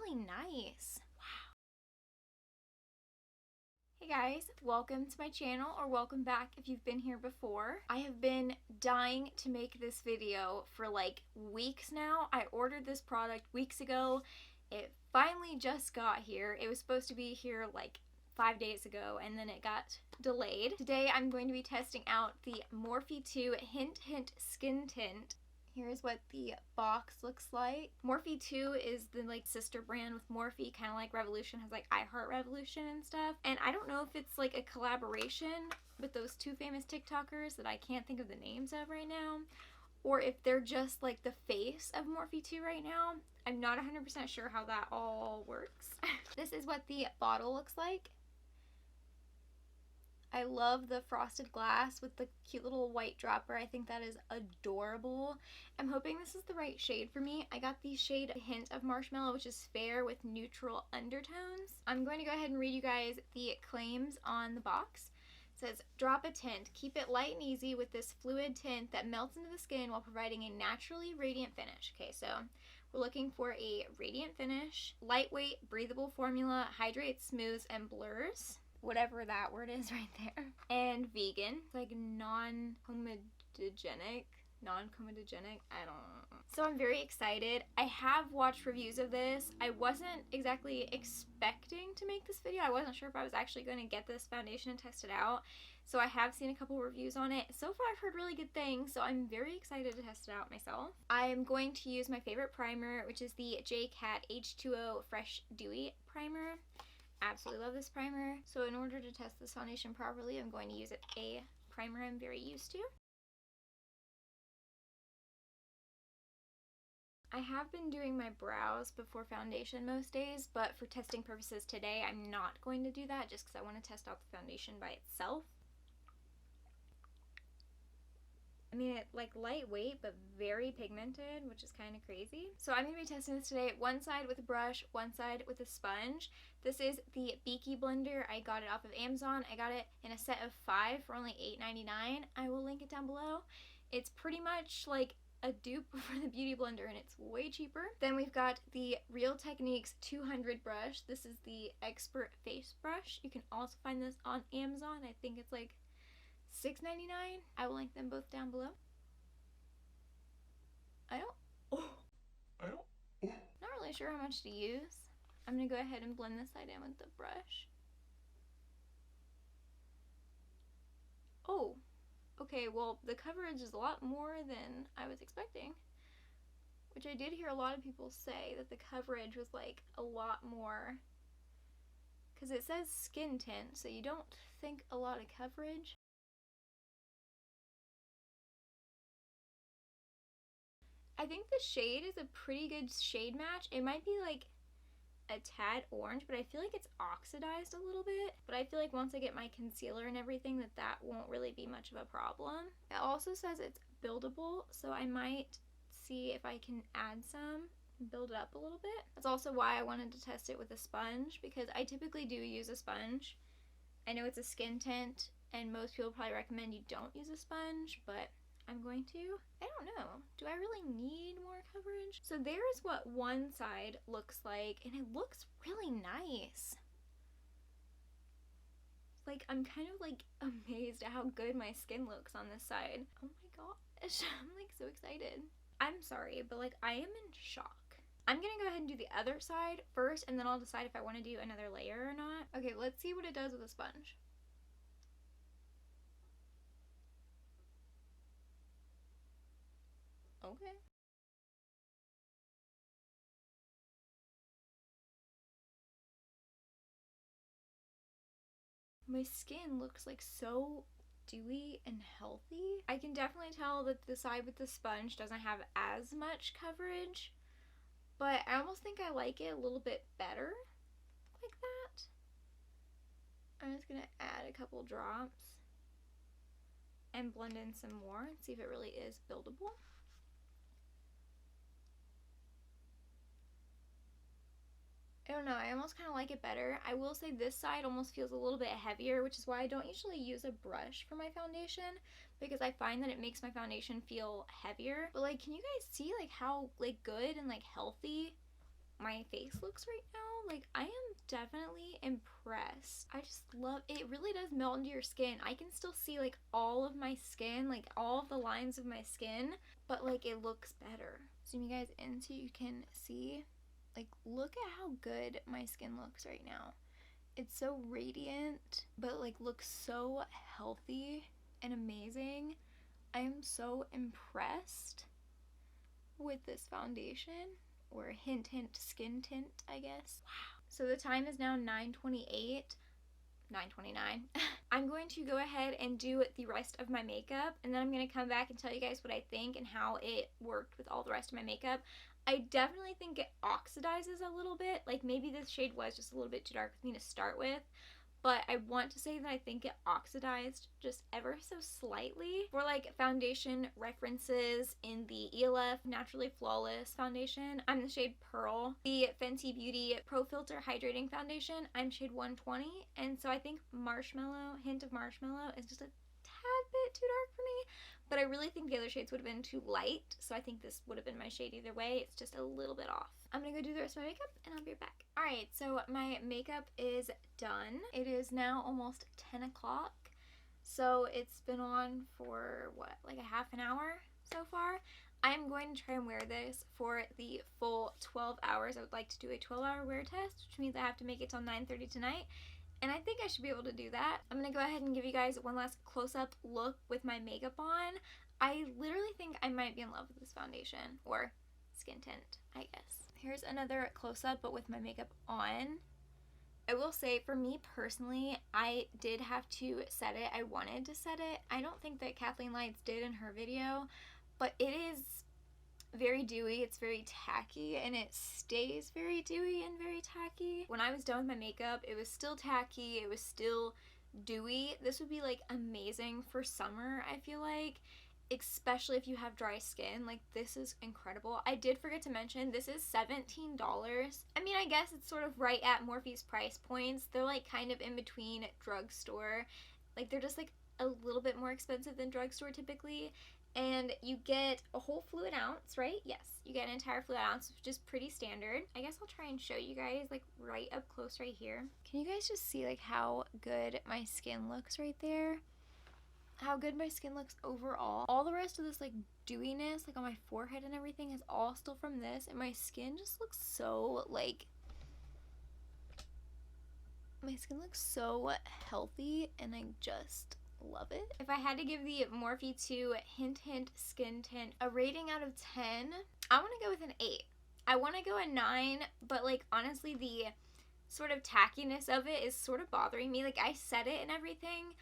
really nice. Wow. Hey guys, welcome to my channel, or welcome back if you've been here before. I have been dying to make this video for like weeks now. I ordered this product weeks ago. It finally just got here. It was supposed to be here like 5 days ago and then it got delayed. Today I'm going to be testing out the Morphe 2 Hint Hint Skin Tint. Here's what the box looks like. Morphe 2 is the like sister brand with Morphe, kind of like Revolution has like I Heart Revolution and stuff. And I don't know if it's like a collaboration with those two famous TikTokers that I can't think of the names of right now, or if they're just like the face of Morphe 2 right now. I'm not 100% sure how that all works. This is what the bottle looks like. I love the frosted glass with the cute little white dropper. I think that is adorable. I'm hoping this is the right shade for me. I got the shade Hint of Marshmallow, which is fair with neutral undertones. I'm going to go ahead and read you guys the claims on the box. It says, drop a tint. Keep it light and easy with this fluid tint that melts into the skin while providing a naturally radiant finish. Okay, so we're looking for a radiant finish, lightweight, breathable formula, hydrates, smooths, and blurs. Whatever that word is right there. And vegan. It's like non-comedogenic. I don't know. So I'm very excited. I have watched reviews of this. I wasn't exactly expecting to make this video. I wasn't sure if I was actually going to get this foundation and test it out. So I have seen a couple reviews on it. So far I've heard really good things, so I'm very excited to test it out myself. I am going to use my favorite primer, which is the J-Cat H2O Fresh Dewy Primer. Absolutely love this primer. So in order to test this foundation properly, I'm going to use a primer I'm very used to. I have been doing my brows before foundation most days, but for testing purposes today, I'm not going to do that just because I want to test out the foundation by itself. I mean, it's like lightweight, but very pigmented, which is kind of crazy. So I'm going to be testing this today, one side with a brush, one side with a sponge. This is the Beaky blender. I got it off of Amazon. I got it in a set of 5 for only $8.99. I will link it down below. It's pretty much like a dupe for the Beauty Blender and it's way cheaper. Then we've got the Real Techniques 200 brush. This is the Expert Face Brush. You can also find this on Amazon. I think it's like $6.99. I will link them both down below. Not really sure how much to use. I'm gonna go ahead and blend this side in with the brush. Oh, okay, well the coverage is a lot more than I was expecting, which I did hear a lot of people say that the coverage was like a lot more, because it says skin tint, so you don't think a lot of coverage. I think the shade is a pretty good shade match. It might be like a tad orange, but I feel like it's oxidized a little bit. But I feel like once I get my concealer and everything that won't really be much of a problem. It also says it's buildable, so I might see if I can add some and build it up a little bit. That's also why I wanted to test it with a sponge, because I typically do use a sponge. I know it's a skin tint and most people probably recommend you don't use a sponge, but I'm going to. I don't know. Do I really need more coverage? So there's what one side looks like, and it looks really nice. Like, I'm kind of like amazed at how good my skin looks on this side. Oh my gosh. I'm like so excited. I'm sorry, but like I am in shock. I'm gonna go ahead and do the other side first, and then I'll decide if I want to do another layer or not. Okay, let's see what it does with a sponge. Okay. My skin looks like so dewy and healthy. I can definitely tell that the side with the sponge doesn't have as much coverage, but I almost think I like it a little bit better like that. I'm just gonna add a couple drops and blend in some more and see if it really is buildable. I don't know, I almost kind of like it better. I will say this side almost feels a little bit heavier, which is why I don't usually use a brush for my foundation, because I find that it makes my foundation feel heavier. But like, can you guys see like how like good and like healthy my face looks right now. Like, I am definitely impressed. I just love it. It really does melt into your skin. I can still see like all of my skin, like all of the lines of my skin, but like it looks better. Zoom you guys in so you can see. Like, look at how good my skin looks right now. It's so radiant, but like looks so healthy and amazing. I am so impressed with this foundation, or Hint Hint Skin Tint, I guess. Wow. So the time is now 9:28. 9:29. I'm going to go ahead and do the rest of my makeup, and then I'm going to come back and tell you guys what I think and how it worked with all the rest of my makeup. I definitely think it oxidizes a little bit. Like, maybe this shade was just a little bit too dark for me to start with, but I want to say that I think it oxidized just ever so slightly. For like foundation references, in the ELF Naturally Flawless foundation, I'm the shade Pearl. The Fenty Beauty Pro Filter Hydrating Foundation, I'm shade 120, and so I think Marshmallow, Hint of Marshmallow, is just a tad bit too dark for me, but I really think the other shades would have been too light, so I think this would have been my shade either way. It's just a little bit off. I'm gonna go do the rest of my makeup and I'll be right back. Alright, so my makeup is done. It is now almost 10 o'clock, so it's been on for what, like a half an hour so far. I'm going to try and wear this for the full 12 hours. I would like to do a 12-hour wear test, which means I have to make it till 9:30 tonight. And I think I should be able to do that. I'm going to go ahead and give you guys one last close-up look with my makeup on. I literally think I might be in love with this foundation, or skin tint, I guess. Here's another close-up, but with my makeup on. I will say, for me personally, I did have to set it. I wanted to set it. I don't think that Kathleen Lights did in her video, but it is very dewy, it's very tacky, and it stays very dewy and very tacky. When I was done with my makeup, it was still tacky, it was still dewy. This would be like amazing for summer, I feel like, especially if you have dry skin. Like, this is incredible. I did forget to mention, this is $17. I mean, I guess it's sort of right at Morphe's price points. They're like kind of in between drugstore. Like, they're just like a little bit more expensive than drugstore typically. And you get a whole fluid ounce, right? Yes, you get an entire fluid ounce, which is pretty standard. I guess I'll try and show you guys like right up close right here. Can you guys just see like how good my skin looks right there? How good my skin looks overall. All the rest of this like dewiness like on my forehead and everything is all still from this, and my skin just looks so like, my skin looks so healthy, and I just love it. If I had to give the Morphe 2 Hint Hint Skin Tint a rating out of 10, I want to go with an 8. I want to go a 9, but like honestly the sort of tackiness of it is sort of bothering me. Like, I set it and everything,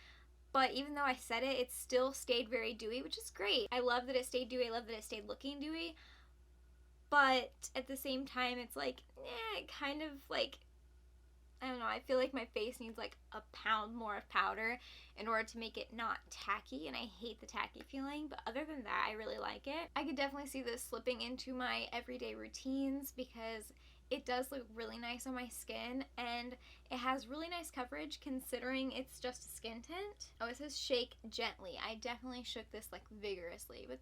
but even though I set it, it still stayed very dewy, which is great. I love that it stayed dewy. I love that it stayed looking dewy, but at the same time it's like, it kind of like, I don't know, I feel like my face needs like a pound more of powder in order to make it not tacky, and I hate the tacky feeling, but other than that, I really like it. I could definitely see this slipping into my everyday routines because it does look really nice on my skin, and it has really nice coverage considering it's just a skin tint. Oh, it says shake gently. I definitely shook this like vigorously, but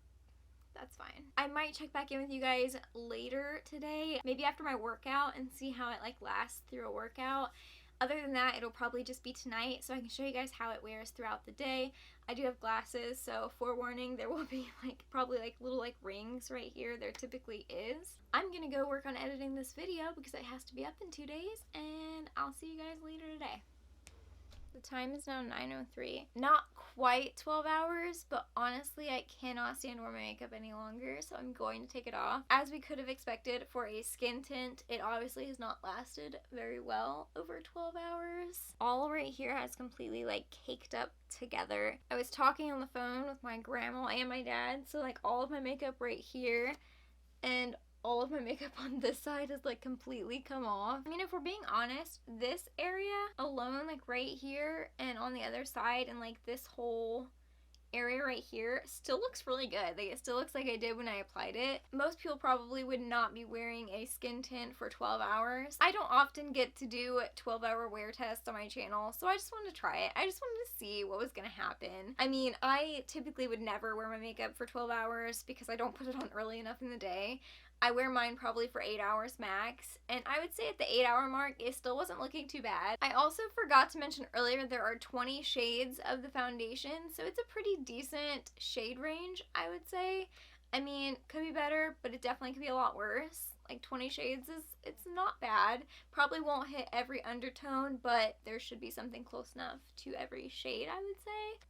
that's fine. I might check back in with you guys later today, maybe after my workout, and see how it like lasts through a workout. Other than that, it'll probably just be tonight, so I can show you guys how it wears throughout the day. I do have glasses, so forewarning, there will be like probably like little like rings right here. There typically is. I'm gonna go work on editing this video because it has to be up in 2 days, and I'll see you guys later today. The time is now 9:03. Not quite 12 hours, but honestly, I cannot stand to wear my makeup any longer, so I'm going to take it off. As we could have expected for a skin tint, it obviously has not lasted very well over 12 hours. All right here has completely like caked up together. I was talking on the phone with my grandma and my dad, so like all of my makeup right here and all of my makeup on this side has like completely come off. I mean, if we're being honest, this area alone, like right here and on the other side, and like this whole area right here still looks really good. Like, it still looks like I did when I applied it. Most people probably would not be wearing a skin tint for 12 hours. I don't often get to do 12-hour wear tests on my channel, so I just wanted to try it. I just wanted to see what was gonna happen. I mean, I typically would never wear my makeup for 12 hours because I don't put it on early enough in the day. I wear mine probably for 8 hours max, and I would say at the 8-hour mark, it still wasn't looking too bad. I also forgot to mention earlier there are 20 shades of the foundation, so it's a pretty decent shade range, I would say. I mean, could be better, but it definitely could be a lot worse. Like 20 shades it's not bad. Probably won't hit every undertone, but there should be something close enough to every shade, I would say.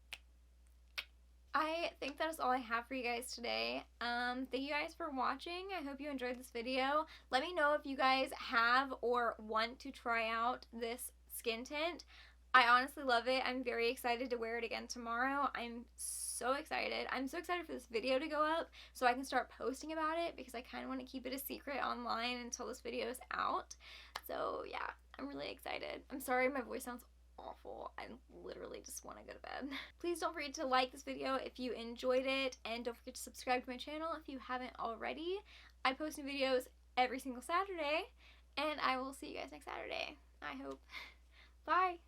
I think that is all I have for you guys today. Thank you guys for watching. I hope you enjoyed this video. Let me know if you guys have or want to try out this skin tint. I honestly love it. I'm very excited to wear it again tomorrow. I'm so excited. I'm so excited for this video to go up so I can start posting about it, because I kind of want to keep it a secret online until this video is out. So yeah, I'm really excited. I'm sorry my voice sounds awful. I literally just want to go to bed. Please don't forget to like this video if you enjoyed it, and don't forget to subscribe to my channel if you haven't already. I post new videos every single Saturday, and I will see you guys next Saturday, I hope. Bye!